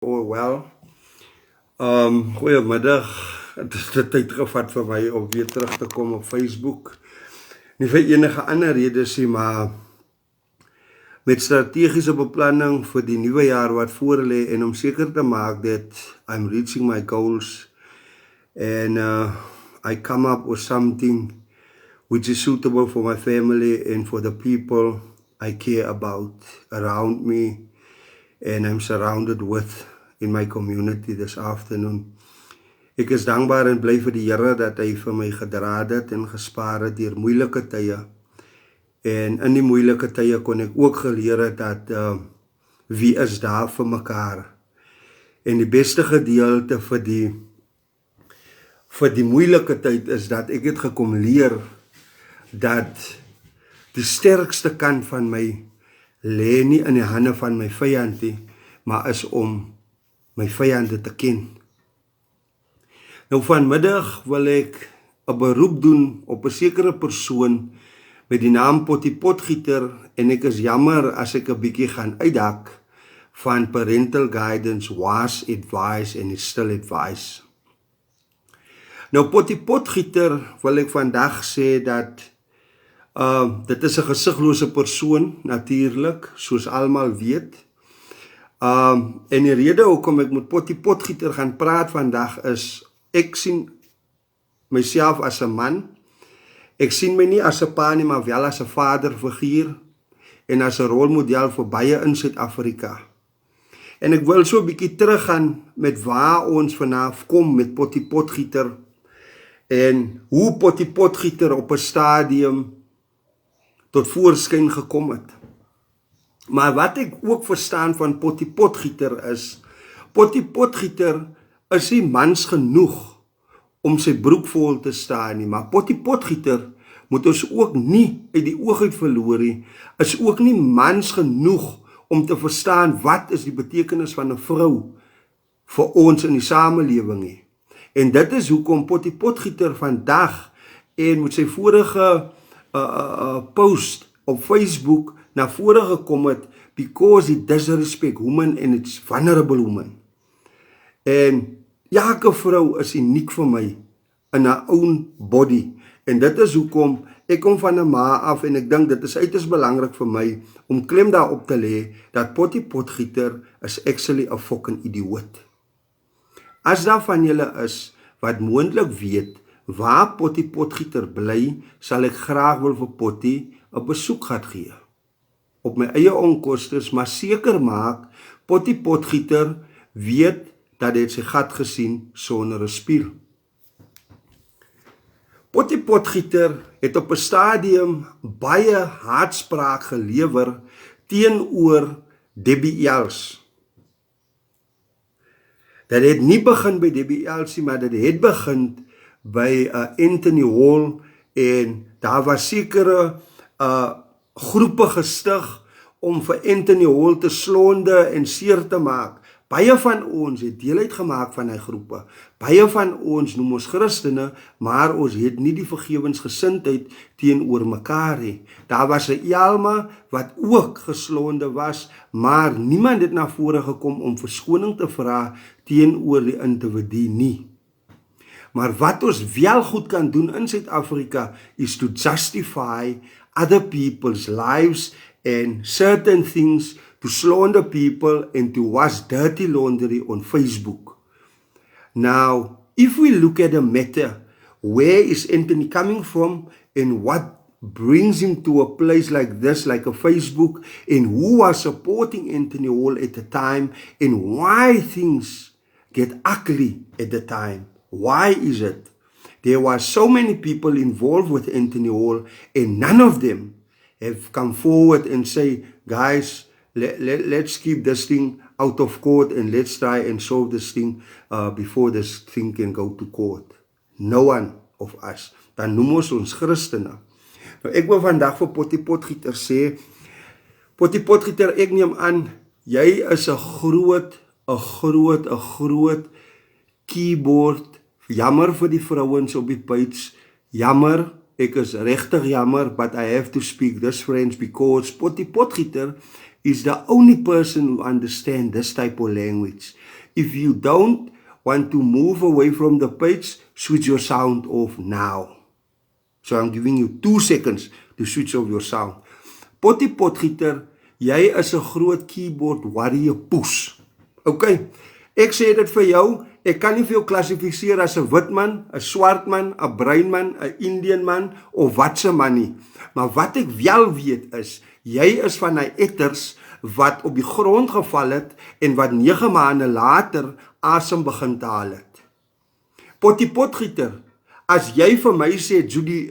Oh well. Goeiemiddag. Het is de tyd gevat vir my om weer terug te kom op Facebook. Nie vir enige ander redes nie, maar met strategiese beplanning vir die nuwe jaar wat voor lê en om seker te maak dat I'm reaching my goals and I come up with something which is suitable for my family and for the people I care about around me and I'm surrounded with in my community this afternoon. Ek is dankbaar en bly vir die Here dat hy vir my gedra het en gespaar het deur moeilike tye. En in die moeilike tye kon ek ook geleer het dat wie is daar vir mekaar. En die beste gedeelte vir die moeilike tyd is dat ek het gekom leer dat die sterkste kant van my lê nie in die hande van my vyand nie, maar is om my vyande te ken. Nou vanmiddag wil ek 'n beroep doen op 'n sekere persoon met die naam Potgieter en ek is jammer as ek 'n bietjie gaan uitdak van parental guidance, wise advice en still advice. Nou Potgieter wil ek vandag sê dat dit is 'n gesiglose persoon natuurlik, soos almal weet. En die rede hoekom ek met Potgieter gaan praat vandag is, ek sien myself as 'n man. Ek sien my nie as 'n pa nie, maar wel as 'n vaderfiguur en as 'n rolmodel vir baie in Suid-Afrika. En ek wil so 'n bietjie teruggaan met waar ons vanaf kom met Potgieter en hoe Potgieter op 'n stadium tot voorskyn gekom het. Maar wat ek ook verstaan van Potgieter is, Potgieter is nie mans genoeg om sy broek vol te staan nie, maar Potgieter moet ons ook nie uit die oog uit verloor nie, is ook nie mans genoeg om te verstaan wat is die betekenis van 'n vrou vir ons in die samelewing nie. En dit is hoekom Potgieter vandag en met sy vorige post op Facebook na vore gekom het, because he disrespect women and it's vulnerable women. En elke vrou is uniek vir my in haar own body. En dit is hoekom ek kom van 'n ma af en ek dink dit is uiters belangrik vir my om klem daarop te lê dat Potgieter is actually 'n fucking idioot. As daar van julle is wat moontlik weet waar Potgieter bly, sal ek graag wil vir Potty 'n besoek gaan gee. Op my eie onkostes, maar seker maak Potgieter weet dat hy sy gat gesien sonder 'n spieël. Potgieter het op 'n stadium baie hardspraak gelewer teenoor Debbie Els. Dat het nie begin by Debbie Els nie, maar dit het begin by Anthony Hall en daar was sekere groepe gestig om vir Anthony Hall te slonde en seer te maak. Baie van ons het deel uitgemaak van die groepe. Baie van ons noem ons Christene, maar ons het nie die vergewensgesindheid teenoor mekaar nie. Daar was 'n Elma wat ook geslonde was, maar niemand het na vore gekom om verskoning te vra teenoor die individu nie. Maar wat ons wel goed kan doen in Suid-Afrika is to justify other people's lives and certain things, to slander people and to wash dirty laundry on Facebook. Now, if we look at the matter, where is Anthony coming from and what brings him to a place like this, like a Facebook, and who was supporting Anthony Hall at the time, and why things get ugly at the time. Why is it? There were so many people involved with Anthony Hall and none of them have come forward and say, guys, let's keep this thing out of court and let's try and solve this thing before this thing can go to court. No one of us. Dan noem ons Christene. Nou ek wil vandag vir Potgieter sê, Potgieter, ek neem aan, jy is 'n groot keyboard. Jammer vir die vrouens op die page. Jammer, ek is regtig jammer, but I have to speak this French because Potgieter is the only person who understands this type of language. If you don't want to move away from the page, switch your sound off now. So I'm giving you 2 seconds to switch off your sound. Potty Potgieter, jy is 'n groot keyboard warrior poes. Okay, ek sê dit vir jou, ek kan nie vir jou klassifiseer as 'n wit man, 'n swart man, 'n bruin man, 'n Indian man of wat se man nie. Maar wat ek wel weet is, jy is van die etters wat op die grond geval het en wat 9 maande later asem begin te haal het. Potty Potgieter, as jy vir my sê, Judy,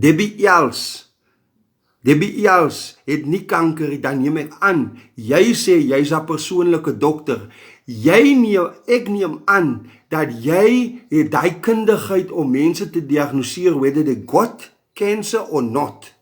Debbie Els het nie kanker, dan neem ek aan, jy sê jy's 'n persoonlike dokter. Ek neem aan dat jy het die kundigheid om mense te diagnoseer whether they got cancer or not.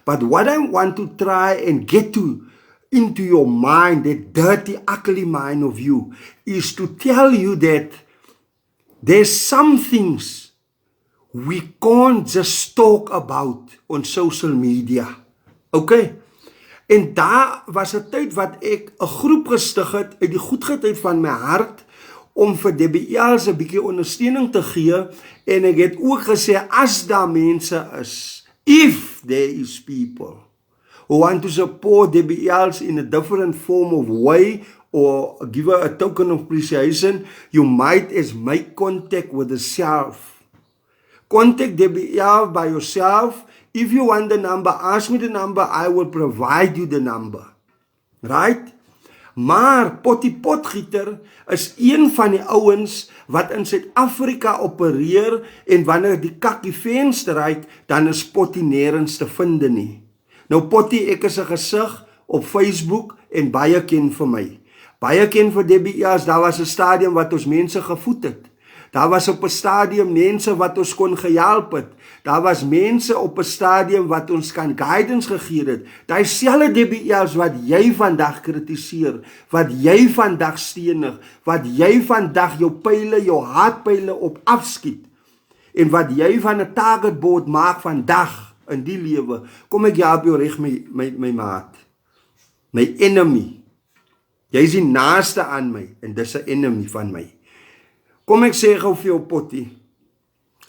But what I want to try and get into your mind, that dirty, ugly mind of you, is to tell you that there's some things we can't just talk about on social media. Okay? En daar was 'n tyd wat ek 'n groep gestig het uit die goedheid van my hart om vir Debbie Els 'n bietjie ondersteuning te gee, en ek het ook gesê, as daar mense is, if there is people who want to support Debbie Els in a different form of way, or give her a token of appreciation, you might as make contact with herself. Contact Debbie Els by yourself. If you want the number, ask me the number, I will provide you the number. Right? Maar Potty Potgieter is een van die ouens wat in Suid-Afrika opereer, en wanneer die kakkie venster reik, dan is Potty nêrens te vind nie. Nou Potty, ek is 'n gesig op Facebook en baie ken vir my. Baie ken vir Debbie Els, daar was 'n stadium wat ons mense gevoed het. Daar was op 'n stadium mense wat ons kon gehelp het. Daar was mense op 'n stadium wat ons kan guidance gegee het. Daai selfde Debbie Els wat jy vandag kritiseer, wat jy vandag steenig, wat jy vandag jou pile, jou haatpyle op afskiet, en wat jy van 'n targetboard maak vandag in die lewe, kom ek help jou reg, my maat. My enemy. Jy is die naaste aan my, en dis 'n enemy van my. Kom ek sê gou vir jou Potty,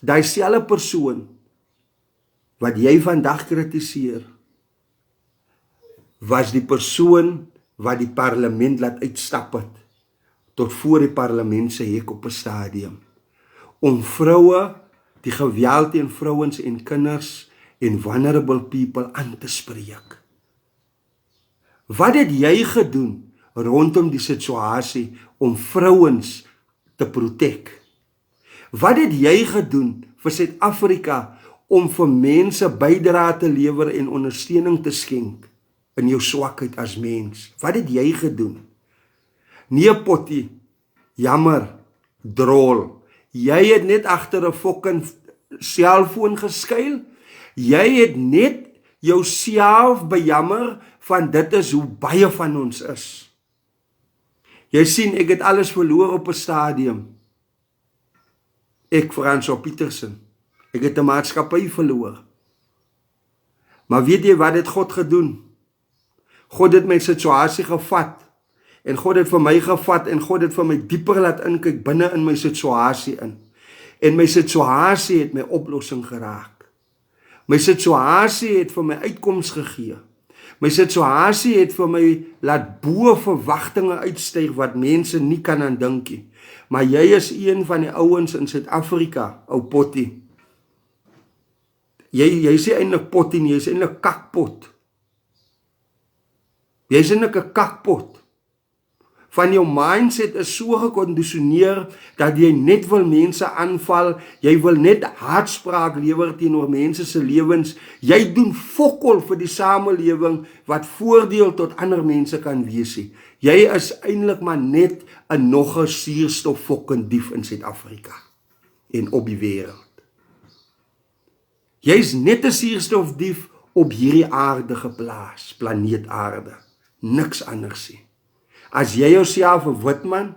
daai selfde persoon wat jy vandag kritiseer, was die persoon wat die parlement laat uitstap het, tot voor die parlement se hek op 'n stadium, om vroue, die geweld teen vrouens en kinders en vulnerable people aan te spreek. Wat het jy gedoen rondom die situasie om vrouens te protect? Wat het jy gedoen vir Suid-Afrika om vir mense bydrae te lewer en ondersteuning te skenk in jou swakheid as mens? Wat het jy gedoen? Nee Potty, jammer, drol. Jy het net agter 'n fucking selfoon geskuil. Jy het net jouself bejammer van dit is hoe baie van ons is. Jy sien, ek het alles verloor op 'n stadium. Ek, François Pietersen, ek het 'n maatskappy verloor. Maar weet jy wat het God gedoen? God het my situasie gevat, en God het vir my gevat, en God het vir my dieper laat inkyk binne in my situasie in. En my situasie het my oplossing geraak. My situasie het vir my uitkoms gegee. My situasie het vir my laat bo verwagtinge uitstyg wat mense nie kan aan dink nie. Maar jy is een van die ouens in Suid-Afrika, ou Potty. Jy sê eintlik Potty nie, jy is eintlik kakpot. Jy is eintlik 'n kakpot. Van jou mindset is so gekondisioneer dat jy net wil mense aanval, jy wil net haatspraak lewer teenoor mense se lewens. Jy doen fokol vir die samelewing wat voordeel tot ander mense kan wees. Jy is eintlik maar net 'n nog 'n suurstof fucking dief in Suid-Afrika en op die wêreld. Jy's net 'n suurstofdief op hierdie aarde geplaas, planeet Aarde. Niks anders nie. As jy jouself 'n wit man,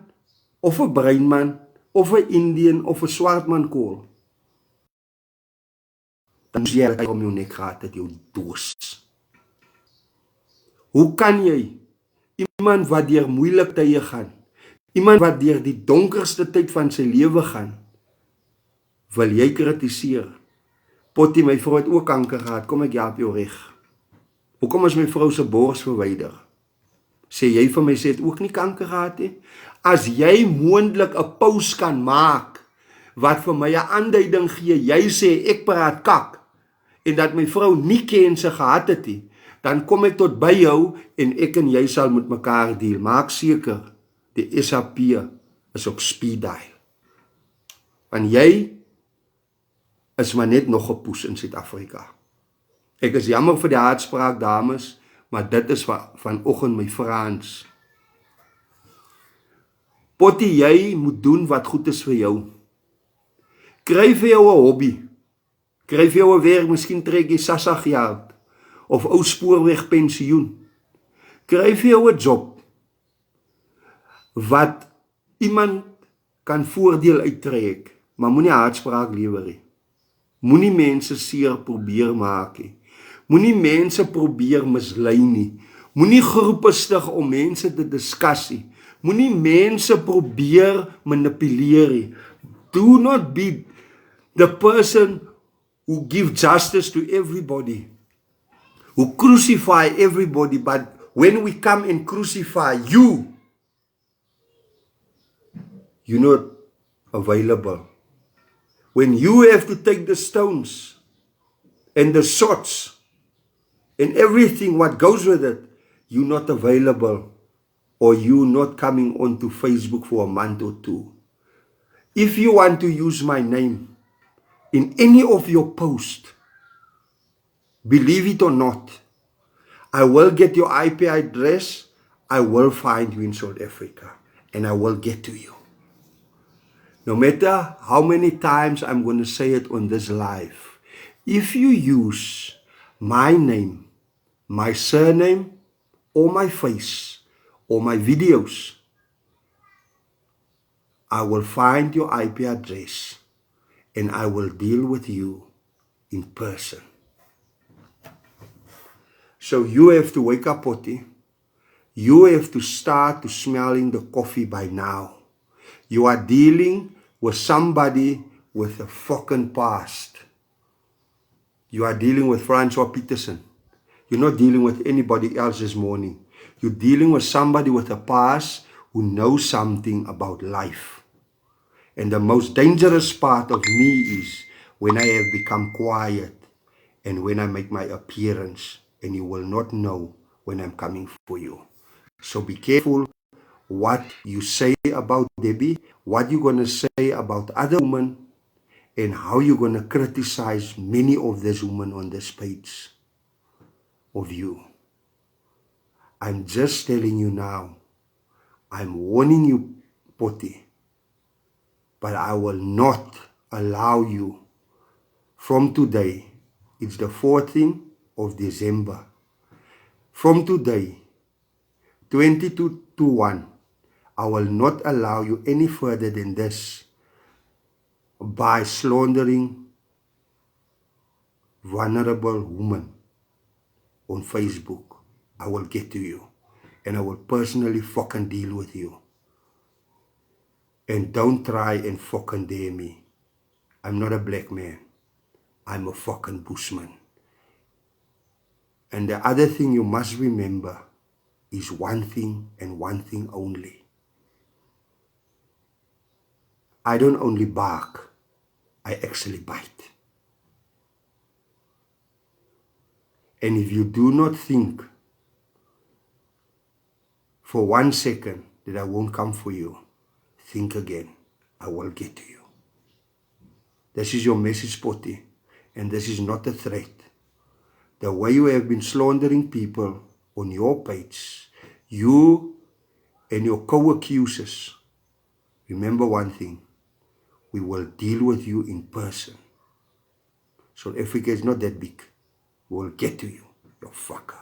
of 'n bruin man, of 'n Indian, of 'n swart man call, dan is jy om jou nek gehad het, jou doos. Hoe kan jy iemand wat deur moeilike tye gaan, Iemand wat deur die donkerste tyd van sy lewe gaan, wil jy kritiseer. Potty, my vrou het ook kanker gehad, kom ek help jou reg. Hoekom is my vrou se bors verwyder? Sê jy vir my, sê het ook nie kanker gehad nie? As jy moontlik 'n pause kan maak, wat vir my 'n aanduiding gee, jy sê ek praat kak, en dat my vrou nie kanker gehad het nie, dan kom ek tot by jou, en ek en jy sal met mekaar deel. Maak seker, die SAP is op speed dial. Want jy is maar net nog 'n poes in Suid-Afrika. Ek is jammer vir die hardspraak, dames, maar dit is vanoggend my Frans. Potty, jy moet doen wat goed is vir jou. Kry vir jou 'n hobby. Kry vir jou 'n werk, miskien trek jy SASSA-geld of ou spoorweg pensioen. Kry vir jou 'n job wat iemand kan voordeel uittrek, maar moenie hardspraak lewer nie. Moenie mense seer probeer maak nie. Moenie mense probeer mislei nie. Moenie groepe stig om mense te discuss nie. Moenie mense probeer manipuleer nie. Do not be the person who give justice to everybody, who crucify everybody, but when we come and crucify you, you're not available. When you have to take the stones and the swords and everything what goes with it, you're not available, or you're not coming onto Facebook for a month or two. If you want to use my name in any of your posts, believe it or not, I will get your IP address, I will find you in South Africa, and I will get to you. No matter how many times I'm going to say it on this live, if you use my name, my surname, or my face, or my videos, I will find your IP address and I will deal with you in person. So you have to wake up, Potty. You have to start to smelling the coffee by now. You are dealing with somebody with a fucking past. You are dealing with Francois Peterson. You're not dealing with anybody else this morning. You're dealing with somebody with a past who knows something about life. And the most dangerous part of me is when I have become quiet and when I make my appearance, and you will not know when I'm coming for you. So be careful what you say about Debbie, what you're going to say about other women, and how you're going to criticize many of these women on this page of you. I'm just telling you now, I'm warning you, Potty, but I will not allow you from today. It's the 14th of December. From today, 22-1, I will not allow you any further than this by slandering vulnerable women on Facebook. I will get to you and I will personally fucking deal with you. And don't try and fucking dare me. I'm not a black man. I'm a fucking bushman. And the other thing you must remember is one thing and one thing only. I don't only bark, I actually bite. And if you do not think for 1 second that I won't come for you, think again. I will get to you. This is your message, Potty, and this is not a threat. The way you have been slandering people on your page, you and your co-accusers, remember one thing, we will deal with you in person. South Africa is not that big. We will get to you, you fucker.